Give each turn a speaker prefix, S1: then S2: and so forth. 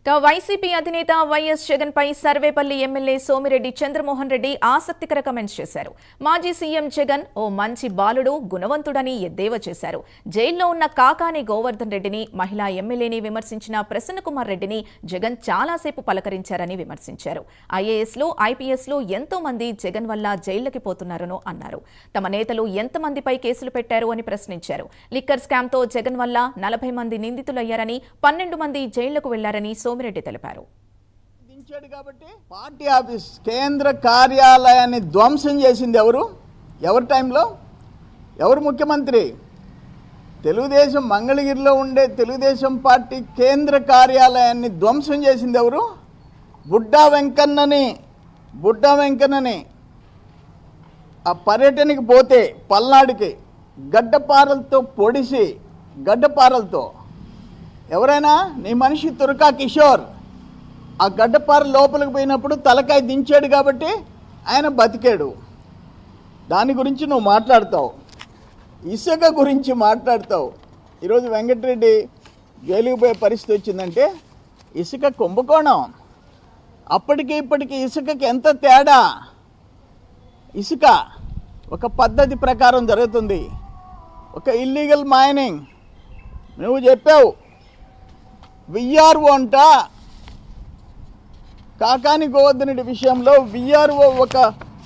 S1: YCP అధినేత YS Jagan పై Sarvepalli MLA Somireddy Chandramohan Reddy ఆసక్తికర comments చేశారు. మాజీ సీఎం జగన్ ఓ మంచి బాలుడు, గుణవంతుడని ఎద్దేవా చేశారు. జైల్లో ఉన్న కాకాని గోవర్ధన్ రెడ్డిని, మహిళా ఎమ్మెల్యేని విమర్శించిన ప్రసన్న కుమార్ రెడ్డిని జగన్ చాలాసేపు పలకరించారని విమర్శించారు. ఐఏఎస్లు, ఐపీఎస్లు ఎంతో మంది జగన్ వల్ల జైళ్లకి పోతున్నారని అన్నారు. తమ నేతలు ఎంతమందిపై కేసులు పెట్టారు అని ప్రశ్నించారు. లిక్కర్ స్కామ్తో జగన్ వల్ల 40 మంది నిందితులయ్యారని, 12 మంది జైళ్లకు వెళ్లారని సోమిరెడ్డి తెలిపారు.
S2: దించాడు కాబట్టి పార్టీ ఆఫీస్ కేంద్ర కార్యాలయాన్ని ధ్వంసం చేసింది ఎవరు? ఎవరి టైంలో? ఎవరు ముఖ్యమంత్రి? తెలుగుదేశం మంగళగిరిలో ఉండే తెలుగుదేశం పార్టీ కేంద్ర కార్యాలయాన్ని ధ్వంసం చేసింది ఎవరు? బుడ్డా వెంకన్నని ఆ పర్యటనకి పోతే పల్నాడుకి గడ్డపారలతో పొడిసి, గడ్డపారలతో ఎవరైనా నీ మనిషి తురకా కిషోర్ ఆ గడ్డపార లోపలికి పోయినప్పుడు తలకాయ దించాడు కాబట్టి ఆయన బతికాడు. దాని గురించి నువ్వు మాట్లాడతావు, ఇసుక గురించి మాట్లాడతావు. ఈరోజు వెంకటరెడ్డి జైలుకి పోయే పరిస్థితి వచ్చిందంటే ఇసుక కుంభకోణం. అప్పటికి ఇప్పటికి ఇసుకకి ఎంత తేడా? ఇసుక ఒక పద్ధతి ప్రకారం జరుగుతుంది, ఒక ఇల్లీగల్ మైనింగ్. నువ్వు చెప్పావు విఆర్ఓ అంట. కాకాని గోవర్ధన్ రెడ్డి విషయంలో విఆర్ఓ ఒక